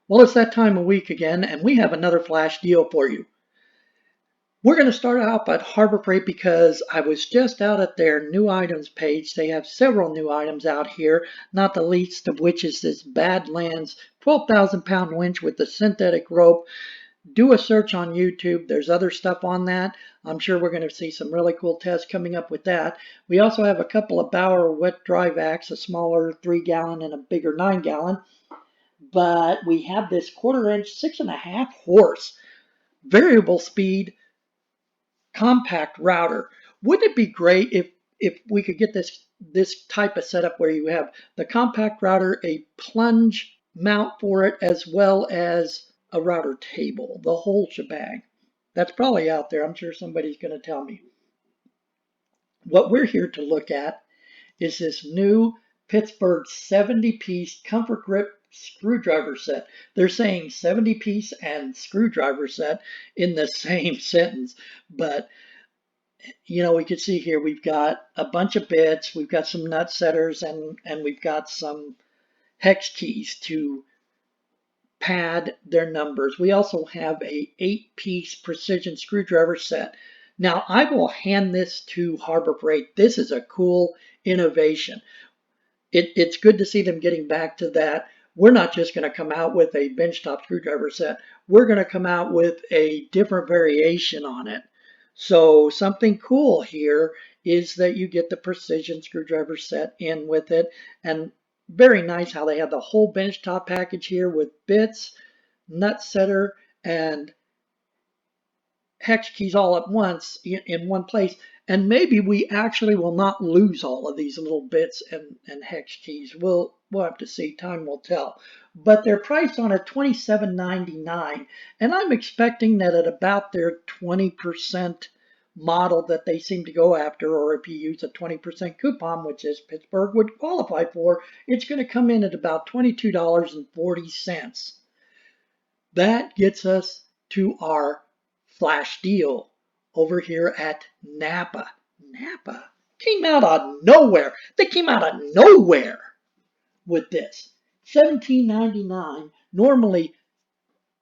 Well, it's that time of week again, and we have another flash deal for you. We're going to start out at Harbor Freight because I was just out at their new items page. They have several new items out here, not the least of which is this Badlands 12,000 pound winch with the synthetic rope. Do a search on YouTube. There's other stuff on that. I'm sure we're going to see some really cool tests coming up with that. We also have a couple of Bauer wet dry vacs, a smaller 3-gallon and a bigger 9-gallon. But we have this 1/4 inch, 6.5 horse variable speed compact router. Wouldn't it be great if we could get this type of setup where you have the compact router, a plunge mount for it, as well as a router table, the whole shebang? That's probably out there. I'm sure somebody's going to tell me. What we're here to look at is this new Pittsburgh 70-piece comfort grip screwdriver set. They're saying 70-piece and screwdriver set in the same sentence, but you know, we can see here we've got a bunch of bits, we've got some nut setters, and we've got some hex keys to pad their numbers. We also have a 8-piece precision screwdriver set. Now, I will hand this to Harbor Freight. This is a cool innovation. It's good to see them getting back to that. We're not just going to come out with a benchtop screwdriver set. We're going to come out with a different variation on it. So something cool here is that you get the precision screwdriver set in with it. And very nice how they have the whole benchtop package here with bits, nut setter, and hex keys all at once in one place. And maybe we actually will not lose all of these little bits and hex keys. We'll have to see. Time will tell. But they're priced on at $27.99. And I'm expecting that at about their 20% model that they seem to go after, or if you use a 20% coupon, which is Pittsburgh would qualify for, it's going to come in at about $22.40. That gets us to our flash deal over here at NAPA. NAPA came out of nowhere. They came out of nowhere with this. $17.99, normally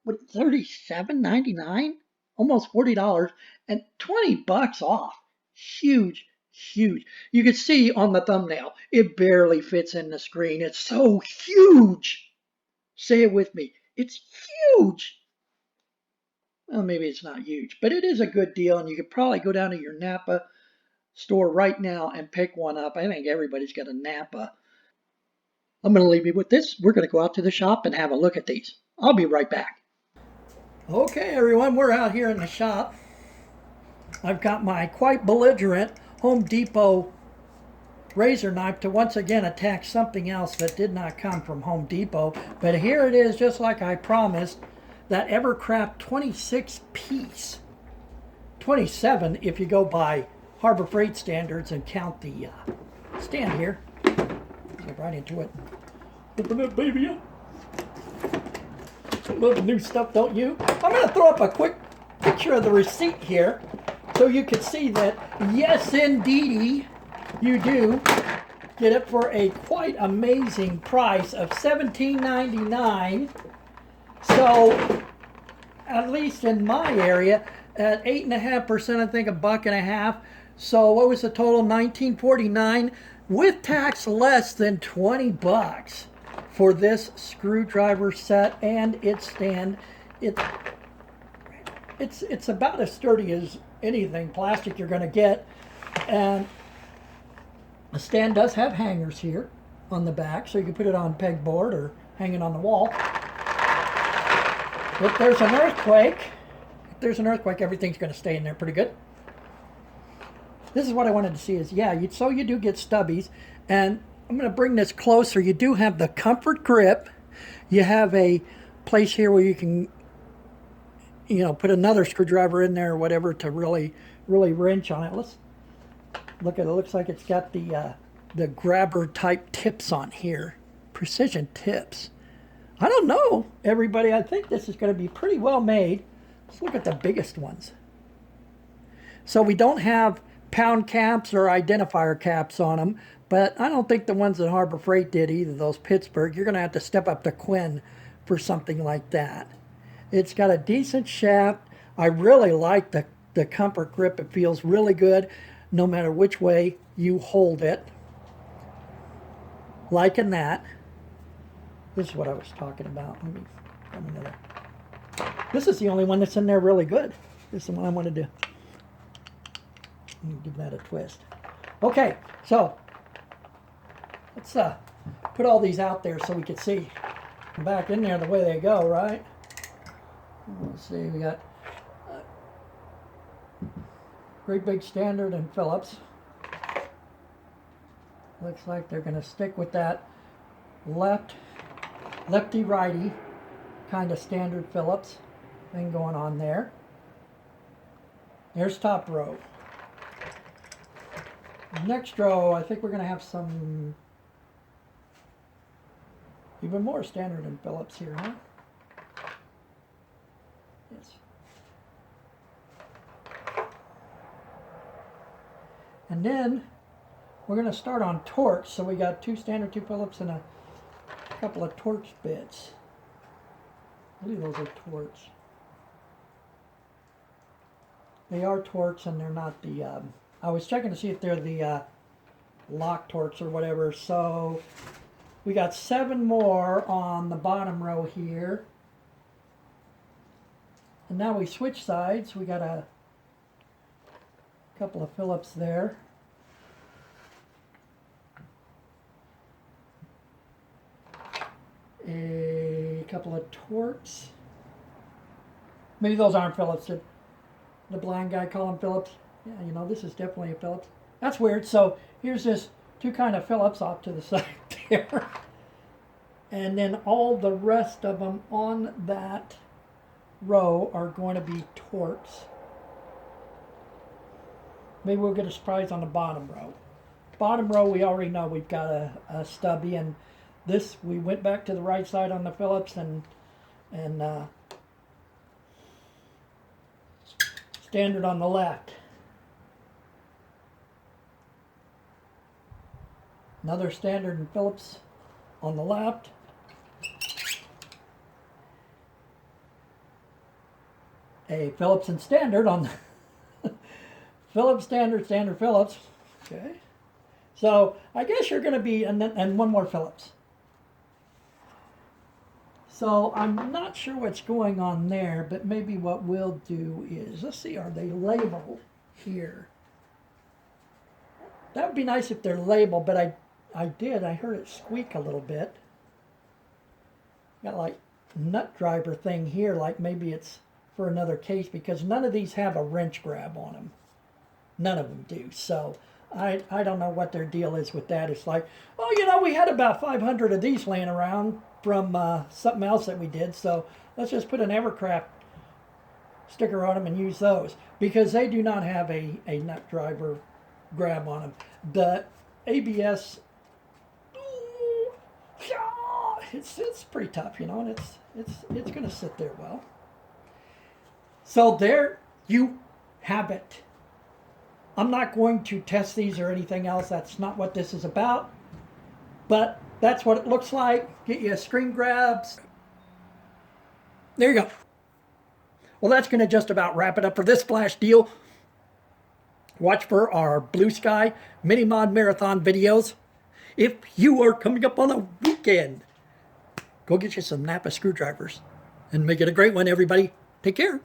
what, $37.99, almost $40, and $20 off. Huge, huge. You can see on the thumbnail, it barely fits in the screen. It's so huge. Say it with me. It's huge. Well, maybe it's not huge, but it is a good deal, and you could probably go down to your NAPA store right now and pick one up. I think everybody's got a NAPA. I'm going to leave you with this. We're going to go out to the shop and have a look at these. I'll be right back. Okay, everyone, we're out here in the shop. I've got my quite belligerent Home Depot razor knife to once again attack something else that did not come from Home Depot. But here it is, just like I promised. That Evercraft 26-piece, 27 if you go by Harbor Freight standards and count the stand here. Get right into it. Open that baby up. Love new stuff, don't you? I'm going to throw up a quick picture of the receipt here so you can see that, yes, indeedy, you do get it for a quite amazing price of $17.99. So, at least in my area, at 8.5%, I think $1.50. So, what was the total? $19.49 with tax, less than $20 for this screwdriver set and its stand. It's about as sturdy as anything plastic you're going to get, and the stand does have hangers here on the back, so you can put it on pegboard or hang it on the wall. If there's an earthquake, everything's going to stay in there pretty good. This is what I wanted to see is, yeah, so you do get stubbies. And I'm going to bring this closer. You do have the comfort grip. You have a place here where you can, you know, put another screwdriver in there or whatever to really wrench on it. Let's look at it. It looks like it's got the grabber type tips on here. Precision tips. I don't know, everybody. I think this is going to be pretty well made. Let's look at the biggest ones. So we don't have pound caps or identifier caps on them, but I don't think the ones that Harbor Freight did either, those Pittsburgh. You're going to have to step up to Quinn for something like that. It's got a decent shaft. I really like the comfort grip. It feels really good no matter which way you hold it. Liking that. This is what I was talking about. Let me grab another. This is the only one that's in there really good. This is the one I want to do. Let me give that a twist. Okay, so let's put all these out there so we can see back in there the way they go, right? Let's see, we got great big standard and Phillips. Looks like they're going to stick with that lefty-righty kind of standard Phillips thing going on there. There's top row. Next row, I think we're going to have some even more standard and Phillips here, huh? Yes. And then we're going to start on Torx. So we got 2 standard, 2 Phillips, and a couple of Torx bits. I believe those are Torx. They are Torx, and they're not the... I was checking to see if they're the lock Torx or whatever. So we got 7 more on the bottom row here. And now we switch sides. We got a couple of Phillips there. A couple of Torx. Maybe those aren't Phillips. Did the blind guy call them Phillips? Yeah, you know, this is definitely a Phillips. That's weird. So here's this 2 kind of Phillips off to the side there. And then all the rest of them on that row are going to be Torx. Maybe we'll get a surprise on the bottom row. Bottom row, we already know we've got a stubby, and this, we went back to the right side on the Phillips and standard on the left. Another standard and Phillips on the left. A Phillips and standard on the Phillips standard, standard Phillips. Okay. So I guess you're going to be, and one more Phillips. So I'm not sure what's going on there, but maybe what we'll do is, let's see, are they labeled here? That would be nice if they're labeled, but I heard it squeak a little bit. Got like nut driver thing here, like maybe it's for another case, because none of these have a wrench grab on them. None of them do. So I don't know what their deal is with that. It's like, oh, you know, we had about 500 of these laying around from something else that we did, so let's just put an Evercraft sticker on them and use those, because they do not have a nut driver grab on them. The ABS, it's pretty tough, you know, and it's going to sit there well. So there you have it. I'm not going to test these or anything else. That's not what this is about. But that's what it looks like. Get you a screen grabs. There you go. Well, that's going to just about wrap it up for this flash deal. Watch for our Blue Sky Mini Mod Marathon videos. If you are coming up on a weekend, go get you some NAPA screwdrivers and make it a great one, everybody. Take care.